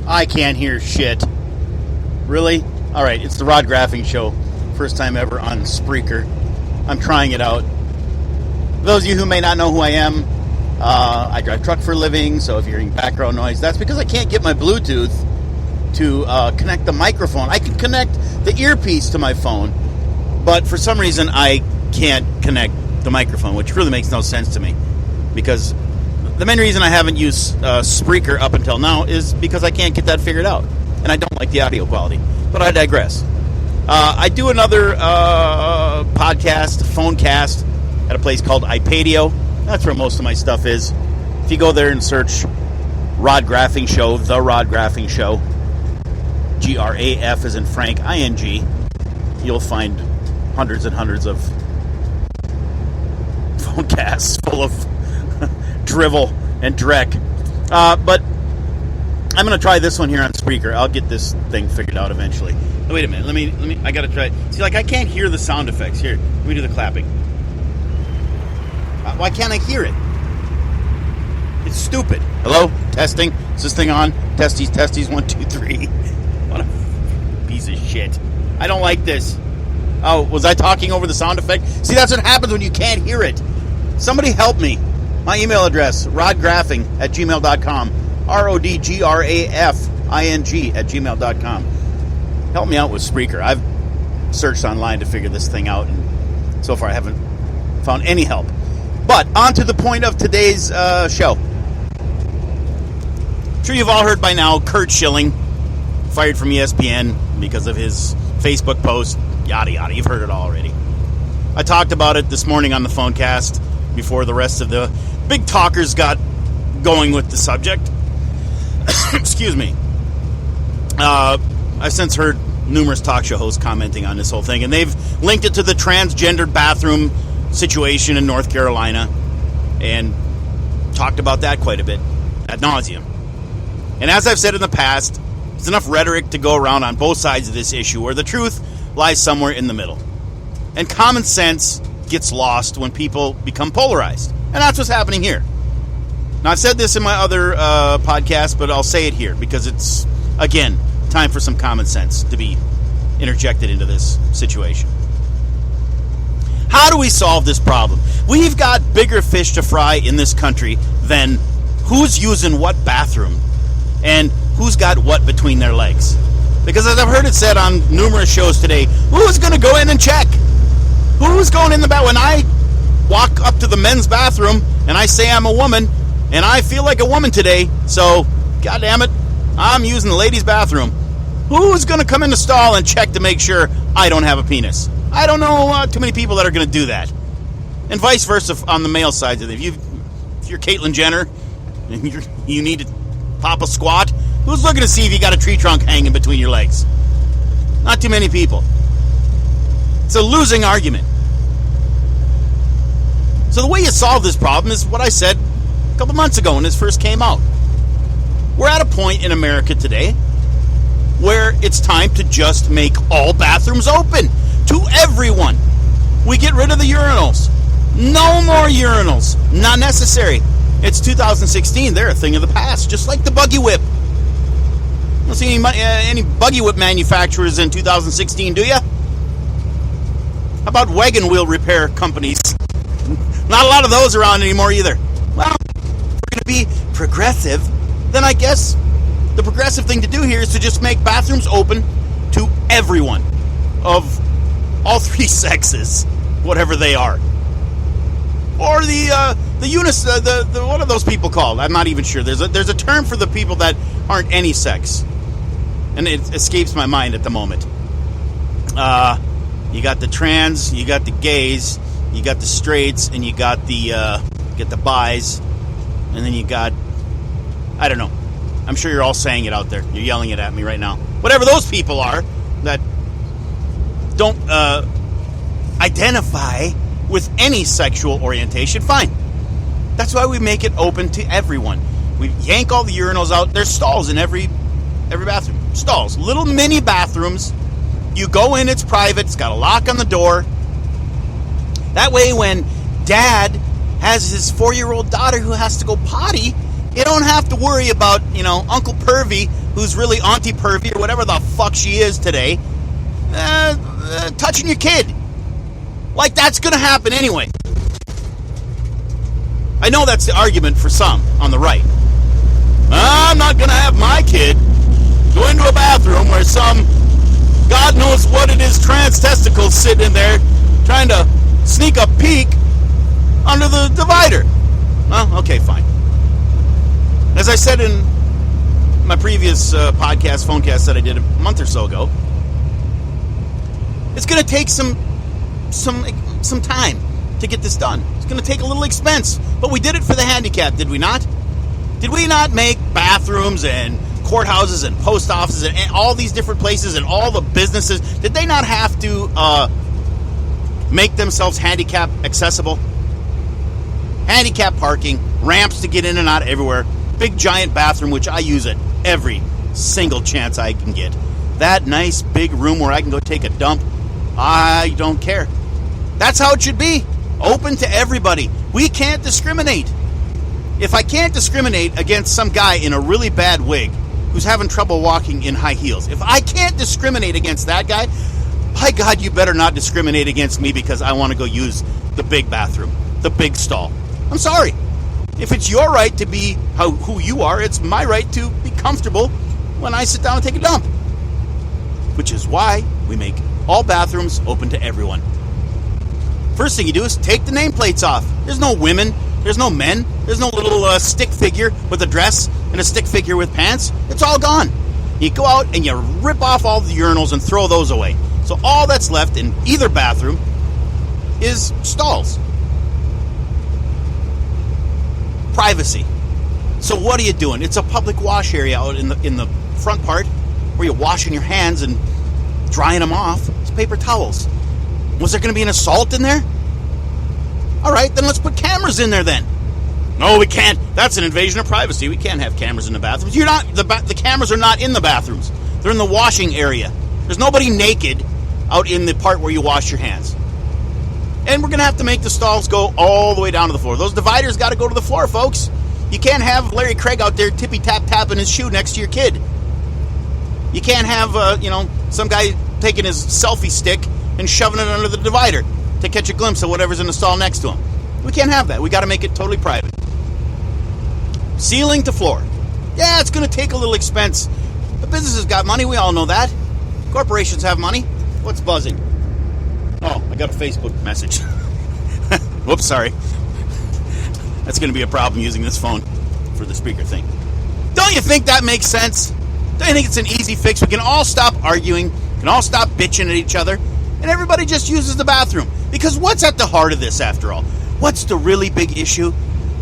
I can't hear shit. Really? Alright, it's the Rod Graphing Show. First time ever on Spreaker. I'm trying it out. For those of you who may not know who I am, I drive truck for a living, so if you're hearing background noise, that's because I can't get my Bluetooth to connect the microphone. I can connect the earpiece to my phone, but for some reason I can't connect the microphone, which really makes no sense to me, because the main reason I haven't used Spreaker up until now is because I can't get that figured out, and I don't like the audio quality. But I digress. I do another podcast, phone cast, at a place called iPadio. That's where most of my stuff is. If you go there and search Rod Graphing Show, The Rod Graphing Show, Graf as in Frank, ING, you'll find hundreds and hundreds of phone casts full of drivel and dreck. But I'm going to try this one here on Spreaker. I'll get this thing figured out eventually. Oh, wait a minute. Let me. I got to try. See, like, I can't hear the sound effects. Here, let me do the clapping. Why can't I hear it? It's stupid. Hello? Testing? Is this thing on? Testes, 1, 2, 3. What a piece of shit. I don't like this. Oh, was I talking over the sound effect? See, that's what happens when you can't hear it. Somebody help me. My email address, rodgraphing@gmail.com. RODGRAFING@gmail.com. Help me out with Spreaker. I've searched online to figure this thing out, and so far I haven't found any help. But on to the point of today's show. I'm sure you've all heard by now, Kurt Schilling fired from ESPN because of his Facebook post, yada yada. You've heard it all already. I talked about it this morning on the phone cast before the rest of the big talkers got going with the subject. Excuse me. I've since heard numerous talk show hosts commenting on this whole thing, and they've linked it to the transgendered bathroom situation in North Carolina and talked about that quite a bit ad nauseum. And as I've said in the past, there's enough rhetoric to go around on both sides of this issue where the truth lies somewhere in the middle. And common sense gets lost when people become polarized. And that's what's happening here. Now, I've said this in my other podcast, but I'll say it here because it's, again, time for some common sense to be interjected into this situation. How do we solve this problem? We've got bigger fish to fry in this country than who's using what bathroom and who's got what between their legs. Because as I've heard it said on numerous shows today, who's going to go in and check? Who's going in the bathroom? When I walk up to the men's bathroom and I say I'm a woman and I feel like a woman today, so God damn it, I'm using the ladies' bathroom. Who's going to come in the stall and check to make sure I don't have a penis? I don't know too many people that are going to do that. And vice versa on the male side. If you're Caitlyn Jenner and you need to pop a squat, who's looking to see if you got a tree trunk hanging between your legs? Not too many people. It's a losing argument. So the way you solve this problem is what I said a couple months ago when this first came out. We're at a point in America today where it's time to just make all bathrooms open to everyone. We get rid of the urinals. No more urinals. Not necessary. It's 2016. They're a thing of the past, just like the buggy whip. You don't see any buggy whip manufacturers in 2016, do you? How about wagon wheel repair companies? Not a lot of those around anymore either. Well, if we're going to be progressive, then I guess the progressive thing to do here is to just make bathrooms open to everyone of all three sexes, whatever they are. Or the what are those people called? I'm not even sure. There's a term for the people that aren't any sex, and it escapes my mind at the moment. You got the trans, you got the gays, you got the straights, and you got the bis, and then you got, I don't know. I'm sure you're all saying it out there. You're yelling it at me right now. Whatever those people are that don't identify with any sexual orientation, fine. That's why we make it open to everyone. We yank all the urinals out. There's stalls in every bathroom. Stalls. Little mini bathrooms. You go in, it's private. It's got a lock on the door. That way when Dad has his 4-year-old daughter who has to go potty, You don't have to worry about, Uncle Pervy, who's really Auntie Pervy or whatever the fuck she is today, touching your kid. Like that's going to happen anyway. I know that's the argument for some on the right. I'm not going to have my kid go into a bathroom where some God knows what it is trans testicles sitting in there trying to sneak a peek under the divider. Well, okay, fine. As I said in my previous phonecast that I did a month or so ago, it's going to take some time to get this done. It's going to take a little expense, but we did it for the handicapped, did we not? Did we not make bathrooms and courthouses and post offices and all these different places and all the businesses? Did they not have to make themselves handicap accessible? Handicap parking, ramps to get in and out everywhere, big giant bathroom, which I use at every single chance I can get. That nice big room where I can go take a dump, I don't care. That's how it should be. Open to everybody. We can't discriminate. If I can't discriminate against some guy in a really bad wig who's having trouble walking in high heels, if I can't discriminate against that guy, by God, you better not discriminate against me because I want to go use the big bathroom, the big stall. I'm sorry. If it's your right to be who you are, it's my right to be comfortable when I sit down and take a dump. Which is why we make all bathrooms open to everyone. First thing you do is take the nameplates off. There's no women. There's no men. There's no little stick figure with a dress and a stick figure with pants. It's all gone. You go out and you rip off all the urinals and throw those away. So all that's left in either bathroom is stalls. Privacy. So what are you doing? It's a public wash area out in the front part where you're washing your hands and drying them off. It's paper towels. Was there going to be an assault in there? All right, then let's put cameras in there then. No, we can't. That's an invasion of privacy. We can't have cameras in the bathrooms. The cameras are not in the bathrooms. They're in the washing area. There's nobody naked out in the part where you wash your hands. And we're going to have to make the stalls go all the way down to the floor. Those dividers got to go to the floor, folks. You can't have Larry Craig out there tippy-tap-tapping his shoe next to your kid. You can't have, some guy taking his selfie stick and shoving it under the divider to catch a glimpse of whatever's in the stall next to him. We can't have that. We got to make it totally private. Ceiling to floor. Yeah, it's going to take a little expense. The businesses got money. We all know that. Corporations have money. What's buzzing? Oh, I got a Facebook message. Whoops, sorry. That's going to be a problem using this phone for the speaker thing. Don't you think that makes sense? Don't you think it's an easy fix? We can all stop arguing. We can all stop bitching at each other. And everybody just uses the bathroom. Because what's at the heart of this, after all? What's the really big issue?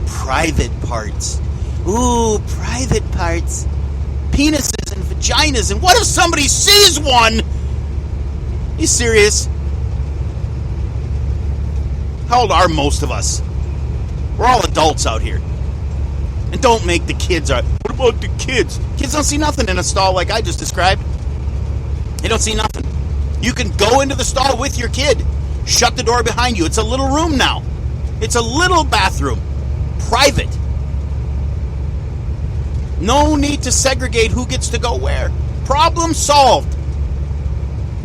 Private parts. Ooh, private parts. Penises and vaginas. And what if somebody sees one? You serious? How old are most of us? We're all adults out here. And don't make the kids... What about the kids? Kids don't see nothing in a stall like I just described. They don't see nothing. You can go into the stall with your kid. Shut the door behind you. It's a little room now. It's a little bathroom. Private. No need to segregate who gets to go where. Problem solved.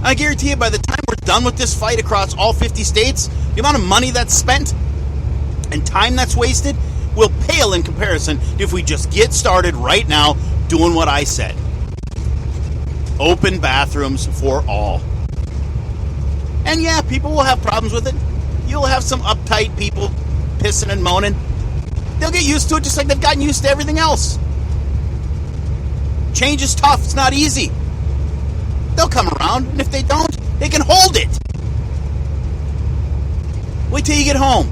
I guarantee you by the time we're done with this fight across all 50 states, the amount of money that's spent and time that's wasted will pale in comparison to if we just get started right now doing what I said. Open bathrooms for all. And yeah, people will have problems with it. You'll have some uptight people pissing and moaning. They'll get used to it just like they've gotten used to everything else. Change is tough. It's not easy. They'll come around, and if they don't, they can hold it. Wait till you get home.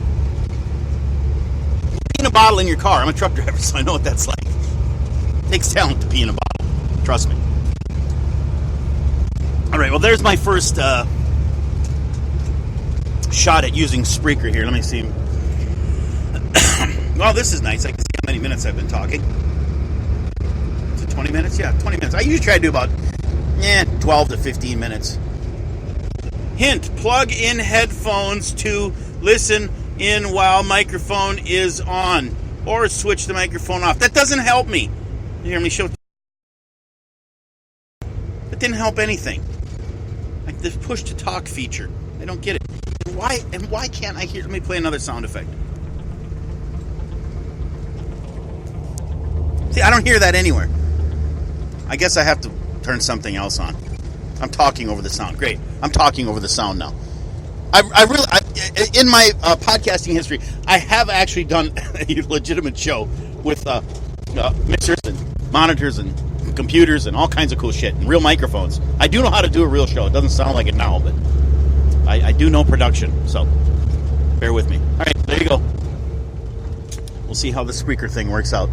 Pee in a bottle in your car. I'm a truck driver, so I know what that's like. It takes talent to pee in a bottle. Trust me. All right, well, there's my first shot at using Spreaker here. Let me see. Well, this is nice. I can see how many minutes I've been talking. Is it 20 minutes? Yeah, 20 minutes. I usually try to do about 12 to 15 minutes. Hint, plug in headphones to listen in while microphone is on. or switch the microphone off. That doesn't help me. You hear me show? That didn't help anything. Like this push to talk feature. I don't get it. And why can't I hear? Let me play another sound effect. See, I don't hear that anywhere. I guess I have to turn something else on. I'm talking over the sound. Great. I'm talking over the sound now. In my podcasting history, I have actually done a legitimate show with mixers and monitors and computers and all kinds of cool shit and real microphones. I do know how to do a real show. It doesn't sound like it now, but I do know production, so bear with me. All right, there you go. We'll see how the Spreaker thing works out.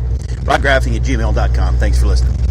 rodgraphing@gmail.com. Thanks for listening.